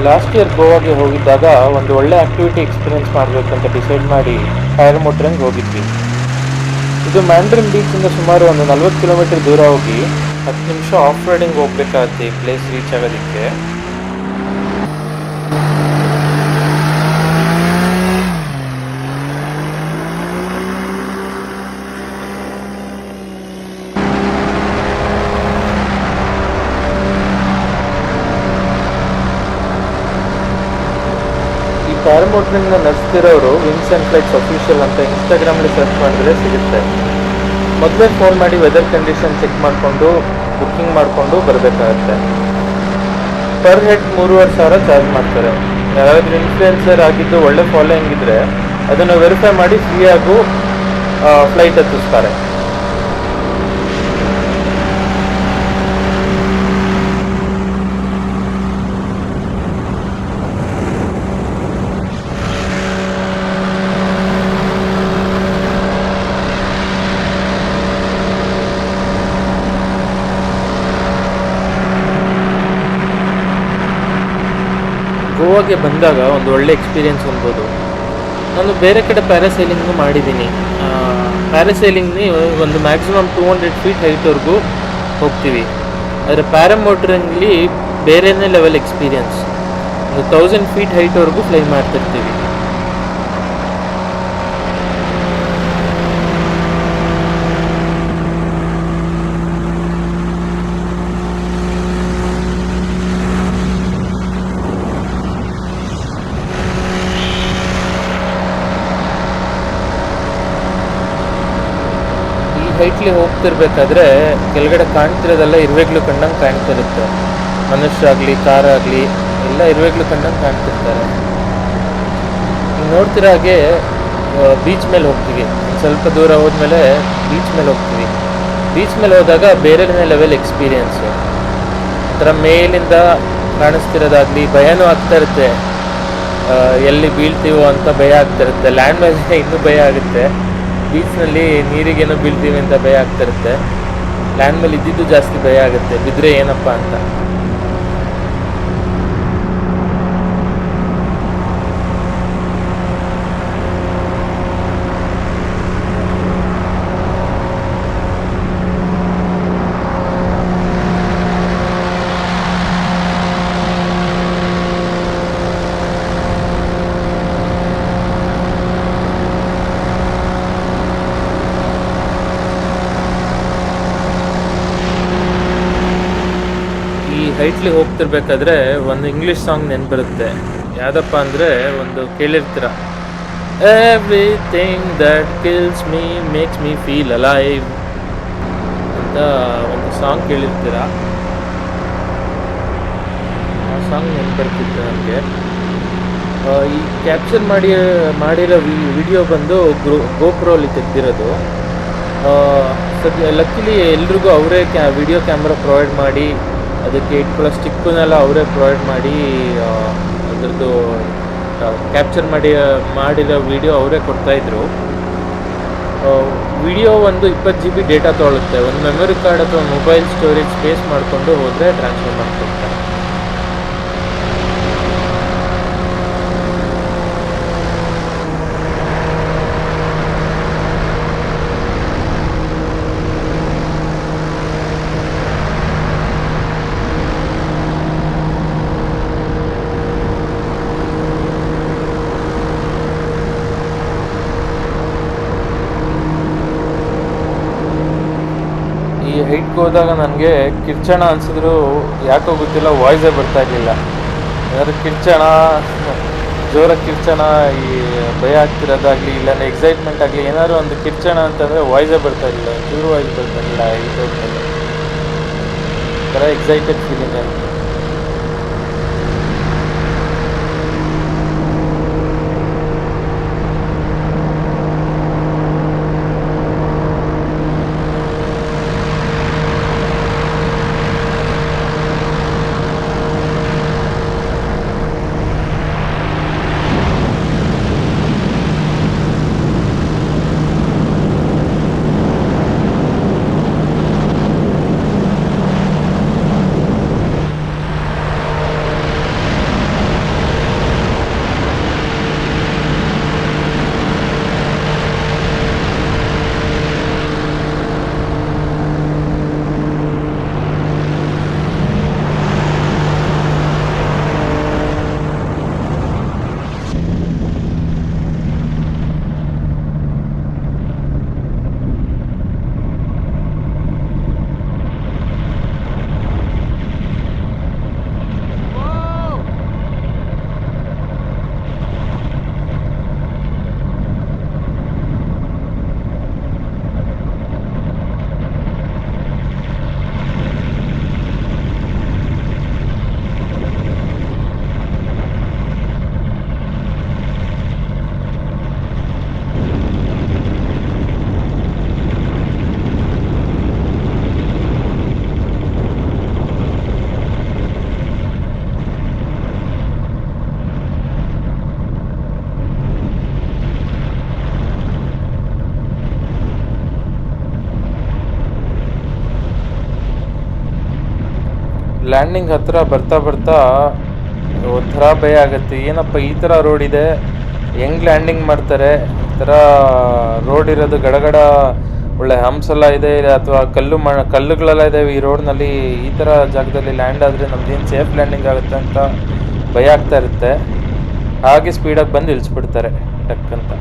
Last year ಗೋವಾಗೆ ಹೋಗಿದ್ದಾಗ ಒಂದು ಒಳ್ಳೆ ಆಕ್ಟಿವಿಟಿ ಎಕ್ಸ್ಪೀರಿಯನ್ಸ್ ಮಾಡಬೇಕಂತ ಡಿಸೈಡ್ ಮಾಡಿ ಪ್ಯಾರಾಮೋಟ್ರಿಂಗ್ ಹೋಗಿದ್ವಿ. ಇದು ಮ್ಯಾಂಡ್ರಿನ್ ಬೀಚಿಂದ ಸುಮಾರು ಒಂದು 40 ಕಿಲೋಮೀಟರ್ ದೂರ ಹೋಗಿ 10 ನಿಮಿಷ ಆಫ್ ರೈಡಿಂಗ್ ಹೋಗ್ಬೇಕಾಗತ್ತೆ ಈ ಪ್ಲೇಸ್ ರೀಚ್ ಆಗೋದಕ್ಕೆ. ಪ್ಯಾರಾಮೋಟ್ರಿಂಗ್ನ ನಡೆಸ್ತಿರೋರು ವಿಂಗ್ಸ್ ಆ್ಯಂಡ್ ಫ್ಲೈಟ್ಸ್ ಅಫಿಷಿಯಲ್ ಅಂತ ಇನ್ಸ್ಟಾಗ್ರಾಮಲ್ಲಿ ಸರ್ಚ್ ಮಾಡಿದ್ರೆ ಸಿಗುತ್ತೆ. ಮೊದಲೇ ಫೋನ್ ಮಾಡಿ ವೆದರ್ ಕಂಡೀಷನ್ ಚೆಕ್ ಮಾಡಿಕೊಂಡು ಬುಕ್ಕಿಂಗ್ ಮಾಡಿಕೊಂಡು ಬರಬೇಕಾಗತ್ತೆ. ಪರ್ ಹೆಡ್ 3,500 ಚಾರ್ಜ್ ಮಾಡ್ತಾರೆ. ಯಾರಾದರೂ ಇನ್ಫ್ಲೂಯೆನ್ಸರ್ ಆಗಿದ್ದು ಒಳ್ಳೆ ಫಾಲೋಯಿಂಗ್ ಇದ್ದರೆ ಅದನ್ನು ವೆರಿಫೈ ಮಾಡಿ ಫ್ರೀಯಾಗೂ ಫ್ಲೈಟ್ ಹತ್ತಿಸ್ತಾರೆ. ಗೋವಾಗೆ ಬಂದಾಗ ಒಂದು ಒಳ್ಳೆ ಎಕ್ಸ್ಪೀರಿಯೆನ್ಸ್ ಅನ್ಬೋದು. ನಾನು ಬೇರೆ ಕಡೆ ಪ್ಯಾರಾಸೈಲಿಂಗ್ನು ಮಾಡಿದ್ದೀನಿ. ಪ್ಯಾರಾಸೈಲಿಂಗ್ನಿ ಒಂದು ಮ್ಯಾಕ್ಸಿಮಮ್ 200 ಫೀಟ್ ಹೈಟ್ವರೆಗೂ ಹೋಗ್ತೀವಿ. ಆದರೆ ಪ್ಯಾರಾಮೋಟ್ರಿಂಗ್ಲಿ ಬೇರೆಯೇ ಲೆವೆಲ್ ಎಕ್ಸ್ಪೀರಿಯೆನ್ಸ್. ಒಂದು 1000 ಫೀಟ್ ಹೈಟ್ವರೆಗೂ ಫ್ಲೈ ಮಾಡ್ತಿರ್ತೀವಿ. ಹೈಟ್ಲಿ ಹೋಗ್ತಿರ್ಬೇಕಾದ್ರೆ ಕೆಳಗಡೆ ಕಾಣ್ತಿರೋದೆಲ್ಲ ಇರುವೆಗಳು ಕಂಡಂಗೆ ಕಾಣ್ತಿರುತ್ತೆ. ಮನುಷ್ಯರಾಗಲಿ ಕಾರಾಗಲಿ ಎಲ್ಲ ಇರುವೆಗಳು ಕಂಡಂಗೆ ಕಾಣ್ತಿರ್ತಾರೆ. ನೋಡ್ತಿರೋ ಹಾಗೆ ಬೀಚ್ ಮೇಲೆ ಹೋಗ್ತೀವಿ. ಸ್ವಲ್ಪ ದೂರ ಹೋದ್ಮೇಲೆ ಬೀಚ್ ಮೇಲೆ ಹೋಗ್ತೀವಿ. ಬೀಚ್ ಮೇಲೆ ಹೋದಾಗ ಬೇರೆನೇ ಲೆವೆಲ್ ಎಕ್ಸ್ಪೀರಿಯೆನ್ಸು. ಒಂಥರ ಮೇಲಿಂದ ಕಾಣಿಸ್ತಿರೋದಾಗಲಿ ಭಯನೂ ಆಗ್ತಾ ಇರುತ್ತೆ. ಎಲ್ಲಿ ಬೀಳ್ತೀವೋ ಅಂತ ಭಯ ಆಗ್ತಾ ಇರುತ್ತೆ. ಲ್ಯಾಂಡ್ ಮೇಲೆ ಇನ್ನೂ ಭಯ ಆಗುತ್ತೆ. ಬೀಚ್ನಲ್ಲಿ ನೀರಿಗೇನೋ ಬೀಳ್ತೀವಿ ಅಂತ ಭಯ ಆಗ್ತಿರುತ್ತೆ. ಲ್ಯಾಂಡ್ ಮೇಲೆ ಇದ್ದಿದ್ದು ಜಾಸ್ತಿ ಭಯ ಆಗುತ್ತೆ, ಬಿದ್ದರೆ ಏನಪ್ಪ ಅಂತ. ಹೈಟ್ಲಿ ಹೋಗ್ತಿರ್ಬೇಕಾದ್ರೆ ಒಂದು ಇಂಗ್ಲೀಷ್ ಸಾಂಗ್ ನೆನ್ಪಿರುತ್ತೆ. ಯಾವುದಪ್ಪ ಅಂದರೆ, ಒಂದು ಕೇಳಿರ್ತೀರ, everything that kills me makes me feel alive ಅಂತ ಒಂದು ಸಾಂಗ್ ಕೇಳಿರ್ತೀರ. ಆ ಸಾಂಗ್ ನೆನ್ಪಿರ್ತಿತ್ತು ನನಗೆ. ಈ ಕ್ಯಾಪ್ಚರ್ ಮಾಡಿರೋ ವಿಡಿಯೋ ಬಂದು ಗೋಪ್ರೋಲಿ ತೆಗೆದಿರೋದು. ಲಕ್ಕಿಲಿ ಎಲ್ರಿಗೂ ಅವರೇ ವಿಡಿಯೋ ಕ್ಯಾಮ್ರಾ ಪ್ರೊವೈಡ್ ಮಾಡಿ, ಅದಕ್ಕೆ ಇಟ್ಕೊಳ್ಳೋ ಸ್ಟಿಕ್ಕನ್ನೆಲ್ಲ ಅವರೇ ಪ್ರೊವೈಡ್ ಮಾಡಿ, ಅದರದ್ದು ಕ್ಯಾಪ್ಚರ್ ಮಾಡಿರೋ ವಿಡಿಯೋ ಅವರೇ ಕೊಡ್ತಾಯಿದ್ರು. ವಿಡಿಯೋ ಒಂದು 20 GB ಡೇಟಾ ತೊಗೊಳುತ್ತೆ. ಒಂದು ಮೆಮೊರಿ ಕಾರ್ಡ್ ಅಥವಾ ಮೊಬೈಲ್ ಸ್ಟೋರೇಜ್ ಸ್ಪೇಸ್ ಮಾಡಿಕೊಂಡು ಹೋದರೆ ಟ್ರಾನ್ಸ್ಫರ್ ಮಾಡ್ಕೊಡ್ತಾರೆ. ಹೈಟ್ಗೆ ಹೋದಾಗ ನನಗೆ ಕಿರ್ಚಣ ಅನಿಸಿದ್ರು ಯಾಕೋ ಗೊತ್ತಿಲ್ಲ, ವಾಯ್ಸೇ ಬರ್ತಾ ಇರಲಿಲ್ಲ. ಏನಾದ್ರು ಕಿರ್ಚಣ, ಜೋರಾಗಿ ಕಿರ್ಚಣ, ಈ ಭಯ ಆಗ್ತಿರೋದಾಗಲಿ ಇಲ್ಲಾಂದರೆ ಎಕ್ಸೈಟ್ಮೆಂಟ್ ಆಗಲಿ, ಏನಾದ್ರು ಒಂದು ಕಿರ್ಚಣ ಅಂತಂದರೆ ವಾಯ್ಸೇ ಬರ್ತಾ ಇರಲಿಲ್ಲ, ಚೂರು ವಾಯ್ಸ್ ಬರ್ತಾ ಇರಲಿಲ್ಲ. ಹೈಟ್ ಹೋಗ್ಮೇಲೆ ಒಂಥರ ಎಕ್ಸೈಟೆಡ್ ಫೀಲಿಂಗ್ ಆಯಿತು. ಲ್ಯಾಂಡಿಂಗ್ ಹತ್ರ ಬರ್ತಾ ಬರ್ತಾ ಒಂಥರ ಭಯ ಆಗುತ್ತೆ. ಏನಪ್ಪ ಈ ಥರ ರೋಡ್ ಇದೆ, ಹೆಂಗ್ ಲ್ಯಾಂಡಿಂಗ್ ಮಾಡ್ತಾರೆ? ಈ ಥರ ರೋಡ್ ಇರೋದು ಗಡಗಡ ಒಳ್ಳೆ ಹಂಪ್ಸ್ ಎಲ್ಲ ಇದೆ, ಅಥವಾ ಕಲ್ಲುಗಳೆಲ್ಲ ಇದಾವೆ ಈ ರೋಡ್ನಲ್ಲಿ. ಈ ಥರ ಜಾಗದಲ್ಲಿ ಲ್ಯಾಂಡ್ ಆದರೆ ನಮ್ದೇನು ಸೇಫ್ ಲ್ಯಾಂಡಿಂಗ್ ಆಗುತ್ತೆ ಅಂತ ಭಯ ಆಗ್ತಾ ಇರುತ್ತೆ. ಹಾಗೆ ಸ್ಪೀಡಾಗಿ ಬಂದು ಇಳಿಸ್ಬಿಡ್ತಾರೆ ಟಕ್ ಅಂತ.